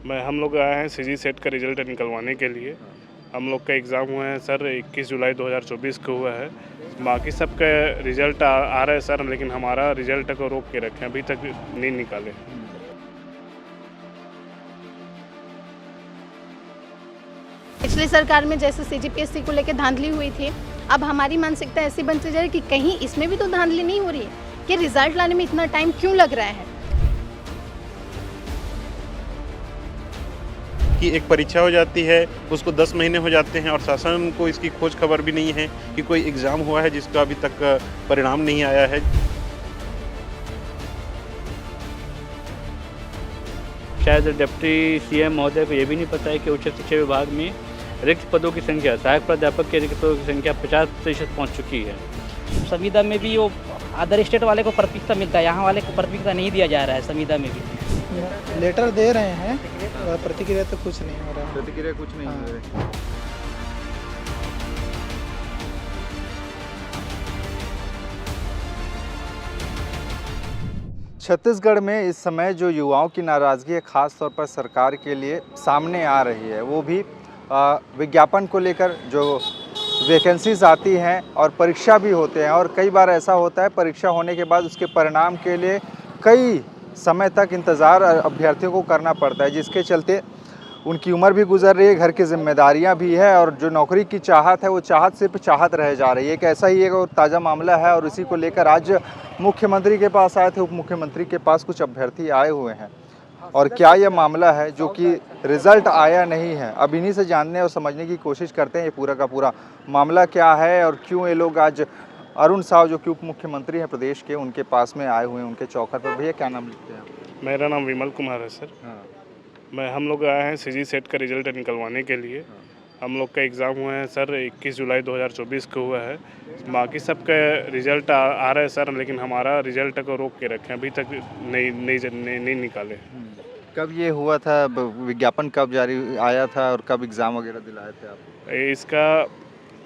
हम लोग आए हैं सीजी सेट का रिजल्ट निकलवाने के लिए। हम लोग का एग्ज़ाम हुआ है सर 21 जुलाई 2024 को हुआ है। बाकी सबका रिजल्ट आ रहा है सर, लेकिन हमारा रिजल्ट को रोक के रखे हैं, अभी तक नहीं निकाले। पिछली सरकार में जैसे सीजीपीएससी को लेकर धांधली हुई थी, अब हमारी मानसिकता ऐसी बनती जा रही है कि कहीं इसमें भी तो धांधली नहीं हो रही है कि रिजल्ट लाने में इतना टाइम क्यों लग रहा है। कि एक परीक्षा हो जाती है, उसको 10 महीने हो जाते हैं और शासन को इसकी खोज खबर भी नहीं है कि कोई एग्ज़ाम हुआ है जिसका अभी तक परिणाम नहीं आया है। शायद डिप्टी सीएम महोदय को ये भी नहीं पता है कि उच्च शिक्षा विभाग में रिक्त पदों की संख्या, सहायक प्राध्यापक के रिक्त पदों की संख्या 50% पहुँच चुकी है। संविदा में भी वो अदर स्टेट वाले को प्राथमिकता मिलता है, यहाँ वाले को प्राथमिकता नहीं दिया जा रहा है। संविदा में भी लेटर दे रहे हैं, प्रतिक्रिया तो कुछ नहीं हो रहा है। प्रतिक्रिया कुछ नहीं हो रही। छत्तीसगढ़ में इस समय जो युवाओं की नाराज़गी है, ख़ास तौर पर सरकार के लिए सामने आ रही है, वो भी विज्ञापन को लेकर जो वैकेंसीज आती हैं और परीक्षा भी होते हैं। और कई बार ऐसा होता है परीक्षा होने के बाद उसके परिणाम के लिए कई समय तक इंतज़ार अभ्यर्थियों को करना पड़ता है, जिसके चलते उनकी उम्र भी गुजर रही है, घर की जिम्मेदारियां भी है और जो नौकरी की चाहत है वो चाहत सिर्फ चाहत रह जा रही है। एक ऐसा ही एक ताज़ा मामला है और इसी को लेकर आज मुख्यमंत्री के पास आए थे, उप मुख्यमंत्री के पास कुछ अभ्यर्थी आए हुए हैं। और क्या यह मामला है जो कि रिज़ल्ट आया नहीं है, अब इन्हीं से जानने और समझने की कोशिश करते हैं ये पूरा का पूरा मामला क्या है और क्यों ये लोग आज अरुण साव जो कि उप मुख्यमंत्री हैं प्रदेश के, उनके पास में आए हुए हैं, उनके चौखट पर। भैया क्या नाम लिखते हैं आप? मेरा नाम विमल कुमार है सर। हम लोग आए हैं सीजी सेट का रिजल्ट निकलवाने के लिए। हम लोग का एग्ज़ाम हुआ है सर 21 जुलाई 2024 को हुआ है। बाकी सबका रिजल्ट आ रहा है सर, लेकिन हमारा रिजल्ट को रोक के रखे हैं, अभी तक नहीं निकाले। कब ये हुआ था, विज्ञापन कब जारी आया था और कब एग्ज़ाम वगैरह दिलाए थे आप? इसका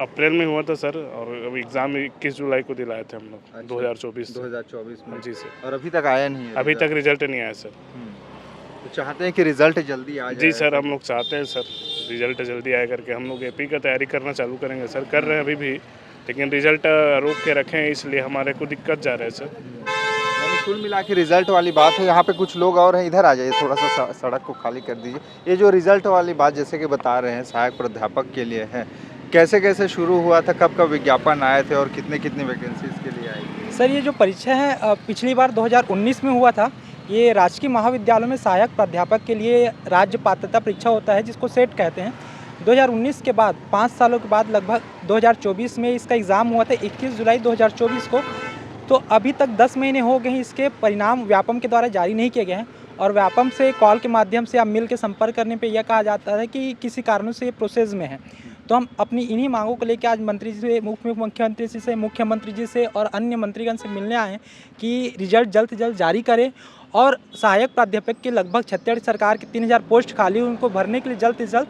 अप्रैल में हुआ था सर, और अब एग्ज़ाम 21 जुलाई को दिलाए थे हम लोग। अच्छा, 2024 में। जी सर। और अभी तक आया नहीं है? अभी तक रिजल्ट नहीं आया सर। तो चाहते हैं कि रिजल्ट जल्दी आ जाए? जी सर, हम लोग चाहते हैं सर रिजल्ट जल्दी आए करके। हम लोग एपी का तैयारी करना चालू करेंगे सर, कर रहे हैं अभी भी, लेकिन रिजल्ट रोक के रखे हैं, इसलिए हमारे को दिक्कत जा रहा है सर। कुल मिला के रिजल्ट वाली बात है। यहाँ पे कुछ लोग और हैं, इधर आ जाइए, थोड़ा सा सड़क को खाली कर दीजिए। ये जो रिजल्ट वाली बात जैसे कि बता रहे हैं सहायक प्राध्यापक के लिए है, कैसे कैसे शुरू हुआ था, कब कब विज्ञापन आए थे और कितने कितने वैकेंसीज के लिए आई थी? सर ये जो परीक्षा है पिछली बार 2019 में हुआ था। ये राजकीय महाविद्यालयों में सहायक प्राध्यापक के लिए राज्य पात्रता परीक्षा होता है, जिसको सेट कहते हैं। 2019 के बाद 5 सालों के बाद लगभग 2024 में इसका एग्ज़ाम हुआ था 21 जुलाई 2024 को। तो अभी तक 10 महीने हो गए हैं, इसके परिणाम व्यापम के द्वारा जारी नहीं किए गए हैं। और व्यापम से कॉल के माध्यम से या मिल के संपर्क करने पे यह कहा जाता है कि किसी कारणों से ये प्रोसेस में है। तो हम अपनी इन्हीं मांगों को लेकर आज मंत्री जी से, मुख्यमंत्री जी से और अन्य मंत्रीगण से मिलने आए हैं कि रिजल्ट जल्द से जल्द जारी करें और सहायक प्राध्यापक के लगभग छत्तीसगढ़ सरकार की 3000 पोस्ट खाली, उनको भरने के लिए जल्द से जल्द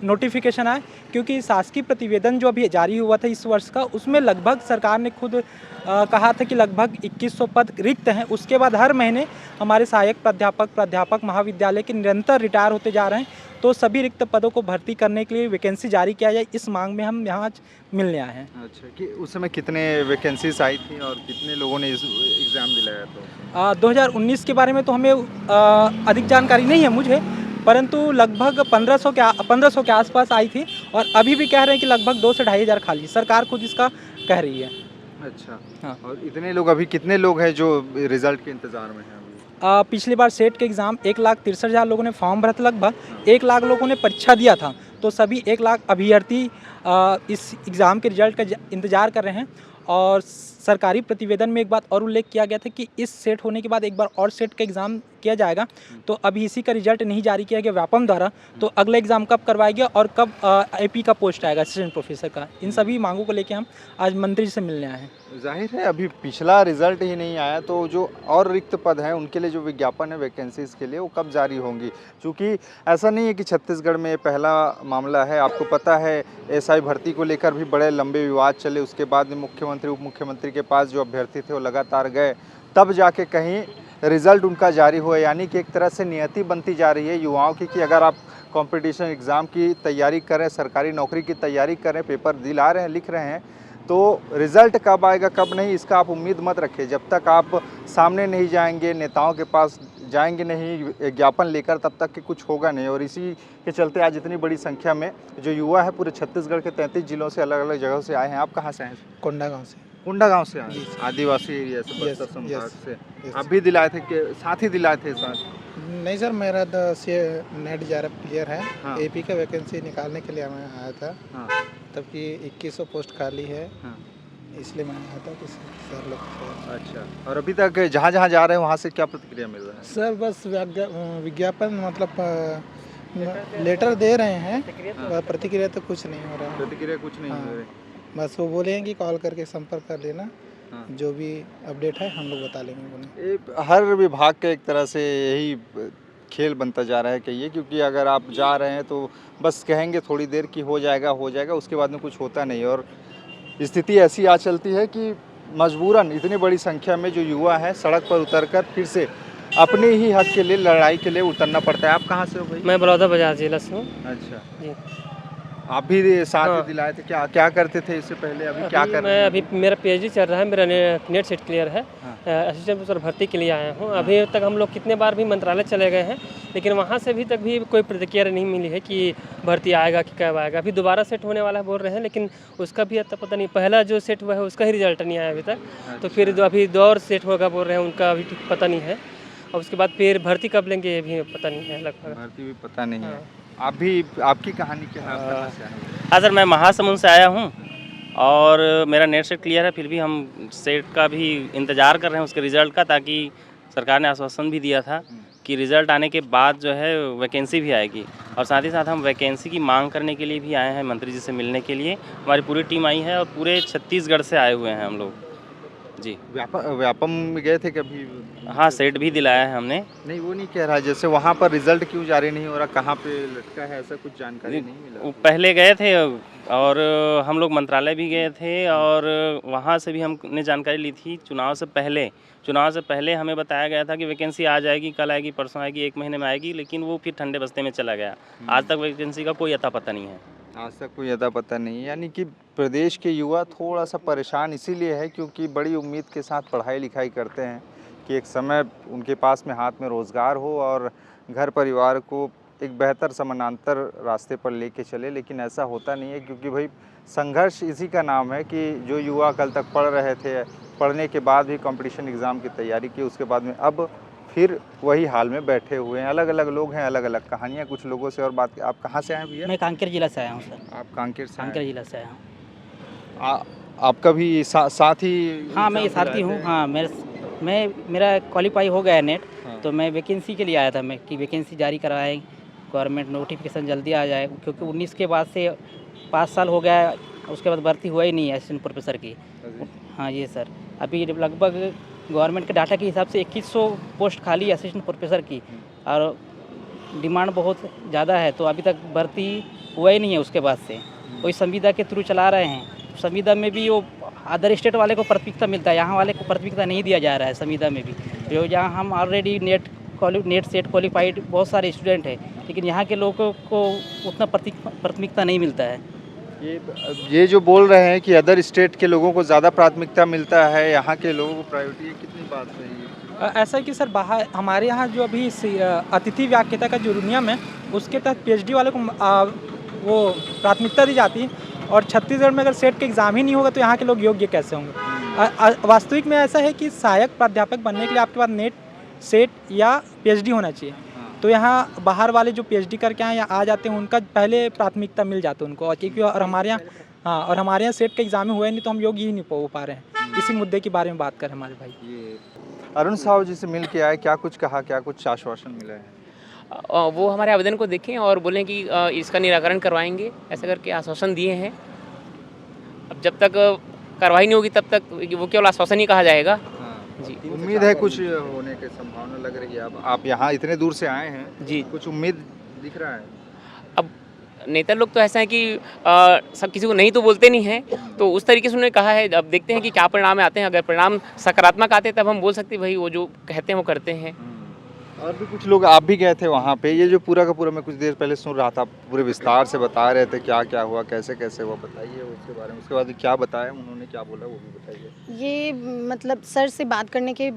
नोटिफिकेशन आए। क्योंकि शासकीय प्रतिवेदन जो अभी जारी हुआ था इस वर्ष का, उसमें लगभग सरकार ने खुद कहा था कि लगभग 2100 पद रिक्त हैं। उसके बाद हर महीने हमारे सहायक प्राध्यापक महाविद्यालय के निरंतर रिटायर होते जा रहे हैं। तो सभी रिक्त पदों को भर्ती करने के लिए वैकेंसी जारी किया जाए, इस मांग में हम यहाँ मिलने आए हैं। अच्छा, कि उस समय कितने वैकेंसीज आई थी और कितने लोगों ने एग्ज़ाम दिलाया था? 2019 के बारे में तो हमें अधिक जानकारी नहीं है मुझे, परंतु लगभग 1500 के आसपास आई थी। और अभी भी कह रहे हैं कि लगभग 2 से 2500 खाली, सरकार खुद इसका कह रही है। अच्छा, हाँ। और इतने लोग, अभी कितने लोग हैं जो रिजल्ट के इंतज़ार में हैं? पिछली बार सेट के एग्ज़ाम 1,63,000 लोगों ने फॉर्म भरा था, लगभग 1 लाख लोगों ने परीक्षा दिया था। तो सभी 1 लाख अभ्यर्थी इस एग्ज़ाम के रिजल्ट का इंतज़ार कर रहे हैं। और सरकारी प्रतिवेदन में एक बात और उल्लेख किया गया था कि इस सेट होने के बाद एक बार और सेट का एग्ज़ाम किया जाएगा। तो अभी इसी का रिजल्ट नहीं जारी किया गया व्यापम द्वारा, तो अगला एग्ज़ाम कब करवाएगा और कब एपी का पोस्ट आएगा असिस्टेंट प्रोफेसर का, इन सभी मांगों को लेकर हम आज मंत्री जी से मिलने आए हैं। जाहिर है अभी पिछला रिजल्ट ही नहीं आया, तो जो और रिक्त पद हैं उनके लिए जो विज्ञापन है वैकेंसीज के लिए, वो कब जारी होंगी? क्योंकि ऐसा नहीं है कि छत्तीसगढ़ में पहला मामला है, आपको पता है एसआई भर्ती को लेकर भी बड़े लंबे विवाद चले। उसके बाद मुख्यमंत्री उप मुख्यमंत्री के पास जो अभ्यर्थी थे वो लगातार गए, तब जाके कहीं रिज़ल्ट उनका जारी हुआ, यानी कि एक तरह से नियति बनती जा रही है युवाओं की कि अगर आप कंपटीशन एग्ज़ाम की तैयारी करें, सरकारी नौकरी की तैयारी करें, पेपर दिला रहे हैं, लिख रहे हैं, तो रिज़ल्ट कब आएगा कब नहीं इसका आप उम्मीद मत रखिए। जब तक आप सामने नहीं जाएंगे, नेताओं के पास जाएंगे नहीं ज्ञापन लेकर, तब तक कि कुछ होगा नहीं। और इसी के चलते आज इतनी बड़ी संख्या में जो युवा है पूरे छत्तीसगढ़ के 33 जिलों से अलग अलग जगहों से आए हैं। आप कहाँ से हैं? कोंडा गांव से। कुंडा गांव से आए हैं, आदिवासी एरिया से, बस्तर संभाग से। आप भी दिलाए थे कि साथ ही दिलाए थे? साथ नहीं सर, मेरा नेट JRF क्लियर है। हाँ। AP का वैकेंसी निकालने के लिए मैं आया था, हाँ, तब कि 2100 पोस्ट खाली है, हाँ। इसलिए मैं आया था कि सर लोग। अच्छा, और अभी तक जहाँ जहाँ जा रहे हैं वहाँ से क्या प्रतिक्रिया मिल रहा है? सर बस विज्ञापन मतलब लेटर दे रहे हैं, प्रतिक्रिया तो कुछ नहीं हो रहा है। प्रतिक्रिया कुछ नहीं हाँ। हो रही। बस वो बोले हैं कि कॉल करके संपर्क कर लेना, हाँ। जो भी अपडेट है हम लोग बता लेंगे उन्हें। ये हर विभाग का एक तरह से यही खेल बनता जा रहा है कहिए, क्योंकि अगर आप जा रहे हैं तो बस कहेंगे थोड़ी देर की हो जाएगा, उसके बाद में कुछ होता नहीं। और स्थिति ऐसी आ चलती है कि मजबूरन इतनी बड़ी संख्या में जो युवा हैं सड़क पर उतरकर फिर से अपने ही हक के लिए लड़ाई के लिए उतरना पड़ता है। आप कहाँ से हो भाई? मैं बलौदा बाजार जिला से हूँ। अच्छा जी। आप भी साथ हाँ। दिलाए थे? क्या करते थे इससे पहले? अभी क्या कर रहे मैं हैं? अभी मेरा PhD चल रहा है, मेरा नेट सेट क्लियर है। हाँ। असिस्टेंट प्रोफेसर भर्ती के लिए आया हूँ। अभी तक हम लोग कितने बार भी मंत्रालय चले गए हैं, लेकिन वहाँ से भी तक भी कोई प्रतिक्रिया नहीं मिली है कि भर्ती आएगा कि कब आएगा। अभी दोबारा सेट होने वाला बोल रहे हैं, लेकिन उसका भी अतः पता नहीं। पहला जो सेट हुआ है उसका ही रिजल्ट नहीं आया अभी तक, तो फिर अभी 2 और सेट होगा बोल रहे हैं, उनका अभी पता नहीं है। और उसके बाद फिर भर्ती कब लेंगे ये भी पता नहीं है लगभग। भर्ती भी पता नहीं है। आप भी, आपकी कहानी क्या है? आप कहाँ से आए हैं? हाँ सर, मैं महासमुंद से आया हूँ और मेरा नेट सेट क्लियर है, फिर भी हम सेट का भी इंतज़ार कर रहे हैं उसके रिज़ल्ट का, ताकि सरकार ने आश्वासन भी दिया था कि रिज़ल्ट आने के बाद जो है वैकेंसी भी आएगी। और साथ ही साथ हम वैकेंसी की मांग करने के लिए भी आए हैं, मंत्री जी से मिलने के लिए। हमारी पूरी टीम आई है और पूरे छत्तीसगढ़ से आए हुए हैं हम लोग जी। व्यापम में गए थे कभी? हाँ, सेट भी दिलाया है हमने। नहीं, वो नहीं कह रहा, जैसे वहाँ पर रिजल्ट क्यों जारी नहीं हो रहा, कहाँ पे लटका है, ऐसा कुछ जानकारी नहीं मिला? वो पहले गए थे और हम लोग मंत्रालय भी गए थे और वहाँ से भी हमने जानकारी ली थी। चुनाव से पहले हमें बताया गया था कि वैकेंसी आ जाएगी, कल आएगी, परसों आएगी, 1 महीने में आएगी, लेकिन वो फिर ठंडे बस्ते में चला गया। आज तक वैकेंसी का कोई अता पता नहीं है। आज तक कोई अता पता नहीं है, यानी कि प्रदेश के युवा थोड़ा सा परेशान इसीलिए है क्योंकि बड़ी उम्मीद के साथ पढ़ाई लिखाई करते हैं कि एक समय उनके पास में हाथ में रोज़गार हो और घर परिवार को एक बेहतर समानांतर रास्ते पर लेके चले, लेकिन ऐसा होता नहीं है। क्योंकि भाई संघर्ष इसी का नाम है कि जो युवा कल तक पढ़ रहे थे, पढ़ने के बाद भी कंपटीशन एग्ज़ाम की तैयारी की, उसके बाद में अब फिर वही हाल में बैठे हुए हैं। अलग अलग लोग हैं, अलग अलग कहानियाँ। कुछ लोगों से और बात। आप कहाँ से आए भैया? मैं कांकेर जिला से आया हूँ सर। आप कांकेर से? कांकेर जिला से आया हूँ। आपका भी साथी? हाँ, मैं ये साथी हूँ। हाँ, मेरा क्वालिफाई हो गया है नेट। हाँ। तो मैं वैकेंसी के लिए आया था, मैं कि वैकेंसी जारी कराएं, गवर्नमेंट नोटिफिकेशन जल्दी आ जाए, क्योंकि 19 के बाद से 5 साल हो गया, उसके बाद भर्ती हुआ ही नहीं है असिस्टेंट प्रोफेसर की। हाँ ये सर, अभी लगभग गवर्नमेंट के डाटा के हिसाब से 2100 पोस्ट खाली असिस्टेंट प्रोफेसर की, और डिमांड बहुत ज़्यादा है, तो अभी तक भर्ती हुआ ही नहीं है। उसके बाद से वही संविदा के थ्रू चला रहे हैं। संविदा में भी वो अदर स्टेट वाले को प्राथमिकता मिलता है, यहाँ वाले को प्राथमिकता नहीं दिया जा रहा है संविदा में भी। जो यहाँ हम ऑलरेडी नेट सेट क्वालिफाइड बहुत सारे स्टूडेंट हैं, लेकिन यहाँ के लोगों को उतना प्राथमिकता नहीं मिलता है। ये जो बोल रहे हैं कि अदर स्टेट के लोगों को ज़्यादा प्राथमिकता मिलता है, यहाँ के लोगों को प्रायोरिटी, है कितनी बात सही है? ऐसा है कि सर बाहर हमारे यहाँ जो अभी अतिथि व्याख्याता का जो नियम है उसके तहत PhD वाले को वो प्राथमिकता दी जाती है, और छत्तीसगढ़ में अगर सेट का एग्ज़ाम ही नहीं होगा तो यहाँ के लोग योग्य कैसे होंगे? वास्तविक में ऐसा है कि सहायक प्राध्यापक बनने के लिए आपके पास नेट सेट या PhD होना चाहिए। तो यहाँ बाहर वाले जो PhD करके आए या आ जाते हैं उनका पहले प्राथमिकता मिल जाती है उनको, क्योंकि और हमारे यहाँ सेट का एग्ज़ाम हुआ नहीं, तो हम योग्य ही नहीं हो पा रहे हैं। इसी मुद्दे के बारे में बात करें हमारे भाई। ये अरुण साहू जी से मिल के आए, क्या कुछ कहा, क्या कुछ आश्वासन मिला है? वो हमारे आवेदन को देखें और बोलें कि इसका निराकरण करवाएंगे, ऐसा करके आश्वासन दिए हैं। अब जब तक कार्रवाई नहीं होगी तब तक वो केवल आश्वासन ही कहा जाएगा। जी, उम्मीद है कुछ होने की संभावना लग रही है। अब आप यहाँ इतने दूर से आए हैं जी, कुछ उम्मीद दिख रहा है? अब नेता लोग तो ऐसा है कि सब किसी को नहीं तो बोलते नहीं हैं, तो उस तरीके से उन्होंने कहा है। अब देखते हैं कि क्या परिणाम आते हैं। अगर परिणाम सकारात्मक आते हैं तब हम बोल सकते हैं भाई वो जो कहते हैं वो करते हैं। और भी कुछ लोग, आप भी गए थे वहाँ पे, ये जो पूरा का पूरा मैं कुछ देर पहले सुन रहा था, पूरे विस्तार से बता रहे थे क्या क्या हुआ, कैसे कैसे हुआ, बताइए उसके बारे में। उसके बाद क्या बताया उन्होंने, क्या बोला वो भी बताइए। ये मतलब सर से बात करने के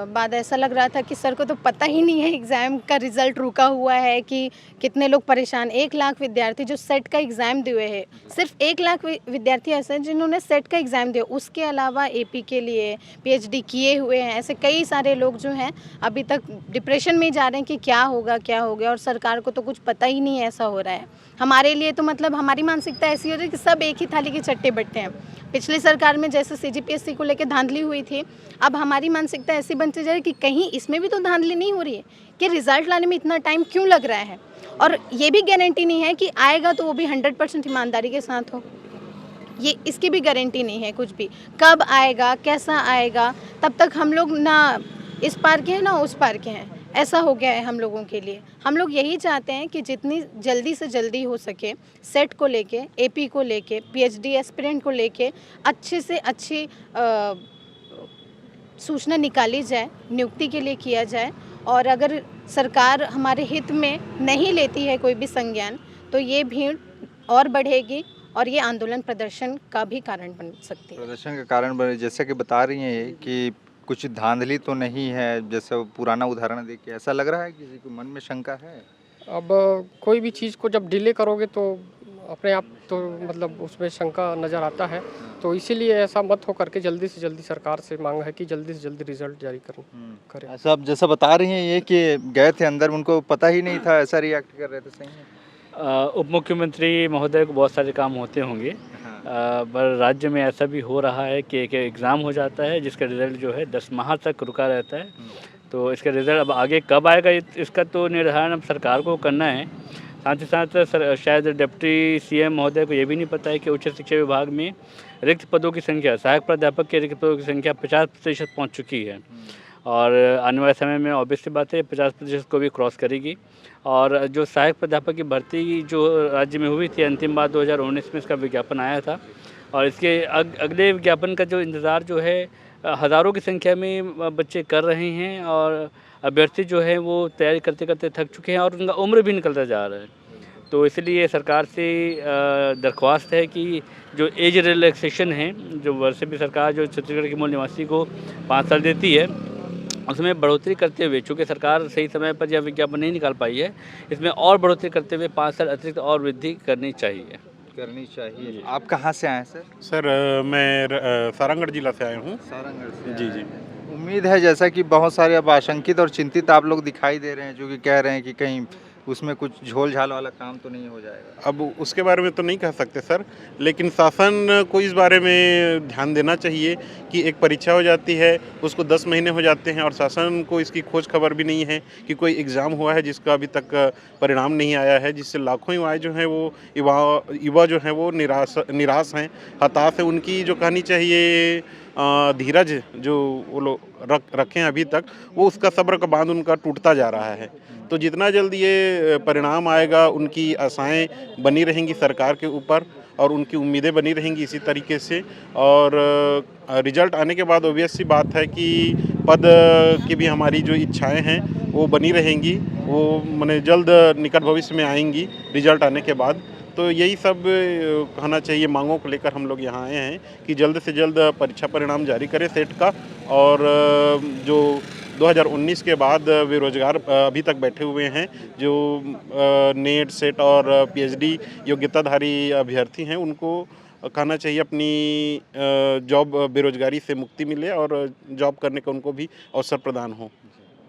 बाद ऐसा लग रहा था कि सर को तो पता ही नहीं है एग्ज़ाम का रिज़ल्ट रुका हुआ है कि कितने लोग परेशान। 1 लाख विद्यार्थी जो सेट का एग्ज़ाम दिए हैं, सिर्फ 1 लाख विद्यार्थी ऐसे हैं जिन्होंने सेट का एग्ज़ाम दिया। उसके अलावा एपी के लिए पीएचडी किए हुए हैं, ऐसे कई सारे लोग जो हैं अभी तक डिप्रेशन में जा रहे हैं कि क्या होगा क्या हो गया, और सरकार को तो कुछ पता ही नहीं ऐसा हो रहा है। हमारे लिए तो मतलब हमारी मानसिकता ऐसी हो रही है कि सब एक ही थाली के चट्टे बट्टे हैं। पिछली सरकार में जैसे सीजीपीएससी को लेकर धांधली हुई थी, अब हमारी मानसिकता ऐसी बनती जा रही है कि कहीं इसमें भी तो धांधली नहीं हो रही है कि रिजल्ट लाने में इतना टाइम क्यों लग रहा है, और ये भी गारंटी नहीं है कि आएगा तो वो भी 100% ईमानदारी के साथ हो। ये इसकी भी गारंटी नहीं है कुछ भी, कब आएगा कैसा आएगा। तब तक हम लोग ना इस पार के हैं ना उस पार के हैं, ऐसा हो गया है हम लोगों के लिए। हम लोग यही चाहते हैं कि जितनी जल्दी से जल्दी हो सके सेट को लेके, एपी को लेके, पीएचडी एस्पिरेंट को लेके अच्छे से अच्छी सूचना निकाली जाए, नियुक्ति के लिए किया जाए। और अगर सरकार हमारे हित में नहीं लेती है कोई भी संज्ञान, तो ये भीड़ और बढ़ेगी और ये आंदोलन प्रदर्शन का भी कारण बन सकती है। प्रदर्शन का कारण बने, जैसे कि बता रही हैं ये कि कुछ धांधली तो नहीं है, जैसे वो पुराना उदाहरण देख के ऐसा लग रहा है, किसी को मन में शंका है। अब कोई भी चीज़ को जब डिले करोगे तो अपने आप तो मतलब उसमें शंका नज़र आता है, तो इसीलिए ऐसा मत हो करके जल्दी से जल्दी सरकार से मांग है कि जल्दी से जल्दी रिजल्ट जारी करें। ऐसा आप जैसा बता रही हैं ये कि गए थे अंदर, उनको पता ही नहीं था, ऐसा रिएक्ट कर रहे थे, सही है। उप मुख्यमंत्री महोदय को बहुत सारे काम होते होंगे, पर राज्य में ऐसा भी हो रहा है कि एक एग्ज़ाम हो जाता है जिसका रिज़ल्ट जो है 10 माह तक रुका रहता है। तो इसका रिज़ल्ट अब आगे कब आएगा इसका तो निर्धारण अब सरकार को करना है। साथ ही साथ शायद डिप्टी सीएम महोदय को ये भी नहीं पता है कि उच्च शिक्षा विभाग में रिक्त पदों की संख्या, सहायक प्राध्यापक के रिक्त पदों की संख्या 50% पहुँच चुकी है, और आने वाले समय में ऑब्वियस सी बात है 50% को भी क्रॉस करेगी। और जो सहायक प्राध्यापक की भर्ती जो राज्य में हुई थी अंतिम बार 2019 में इसका विज्ञापन आया था, और इसके अगले विज्ञापन का जो इंतज़ार जो है हज़ारों की संख्या में बच्चे कर रहे हैं, और अभ्यर्थी जो है वो तैयारी करते करते थक चुके हैं और उनका उम्र भी निकलता जा रहा है। तो इसलिए सरकार से दरख्वास्त है कि जो एज रिलैक्सेशन है, जो वैसे भी सरकार जो छत्तीसगढ़ के मूल निवासी को 5 साल देती है, उसमें बढ़ोतरी करते हुए, चूँकि सरकार सही समय पर यह विज्ञापन नहीं निकाल पाई है, इसमें और बढ़ोतरी करते हुए 5 साल अतिरिक्त और वृद्धि करनी चाहिए। आप कहाँ से आए सर? सर मैं सारंगढ़ जिला से आया हूँ। सारंगढ़ से जी जी। उम्मीद है जैसा कि बहुत सारे अब आशंकित और चिंतित आप लोग दिखाई दे रहे हैं, जो कि कह रहे हैं कि कहीं उसमें कुछ झोल झाल वाला काम तो नहीं हो जाएगा। अब उसके बारे में तो नहीं कह सकते सर, लेकिन शासन को इस बारे में ध्यान देना चाहिए कि एक परीक्षा हो जाती है, उसको 10 महीने हो जाते हैं और शासन को इसकी खोज खबर भी नहीं है कि कोई एग्ज़ाम हुआ है जिसका अभी तक परिणाम नहीं आया है, जिससे लाखों युवाएं जो हैं वो युवा जो हैं वो निराश हैं, हताश हैं। उनकी जो कहनी चाहिए धीरज जो वो लोग रखें अभी तक, वो उसका सब्र का बांध उनका टूटता जा रहा है। तो जितना जल्द ये परिणाम आएगा, उनकी आशाएं बनी रहेंगी सरकार के ऊपर और उनकी उम्मीदें बनी रहेंगी इसी तरीके से। और रिजल्ट आने के बाद ऑब्वियस सी बात है कि पद की भी हमारी जो इच्छाएं हैं वो बनी रहेंगी, वो माने जल्द निकट भविष्य में आएंगी रिजल्ट आने के बाद। तो यही सब कहना चाहिए, मांगों को लेकर हम लोग यहाँ आए हैं कि जल्द से जल्द परीक्षा परिणाम जारी करें सेट का, और जो 2019 के बाद बेरोजगार अभी तक बैठे हुए हैं, जो नेट सेट और पीएचडी योग्यताधारी अभ्यर्थी हैं, उनको कहना चाहिए अपनी जॉब बेरोजगारी से मुक्ति मिले और जॉब करने का उनको भी अवसर प्रदान हो।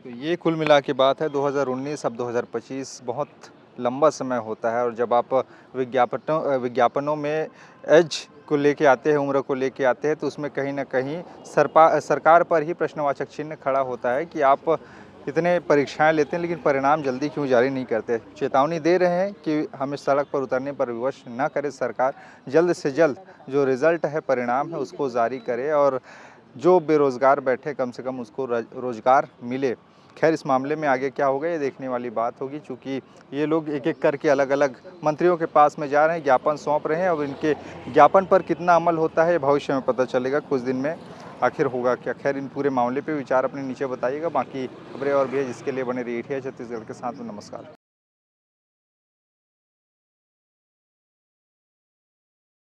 तो ये कुल मिला के बात है 2019 अब 2025 बहुत लंबा समय होता है, और जब आप विज्ञापनों में एज को लेके आते हैं, उम्र को लेके आते हैं, तो उसमें कहीं ना कहीं सरकार पर ही प्रश्नवाचक चिन्ह खड़ा होता है कि आप इतने परीक्षाएं लेते हैं लेकिन परिणाम जल्दी क्यों जारी नहीं करते। चेतावनी दे रहे हैं कि हम इस सड़क पर उतरने पर विवश न करें, सरकार जल्द से जल्द जो रिज़ल्ट है, परिणाम है, उसको जारी करे और जो बेरोज़गार बैठे कम से कम उसको रोज़गार मिले। खैर इस मामले में आगे क्या होगा ये देखने वाली बात होगी, चूँकि ये लोग एक एक करके अलग अलग मंत्रियों के पास में जा रहे हैं, ज्ञापन सौंप रहे हैं। अब इनके ज्ञापन पर कितना अमल होता है भविष्य में पता चलेगा, कुछ दिन में आखिर होगा क्या। खैर इन पूरे मामले पे विचार अपने नीचे बताइएगा। बाकी खबरें और भी है जिसके लिए बने रहिए छत्तीसगढ़ के साथ में। नमस्कार।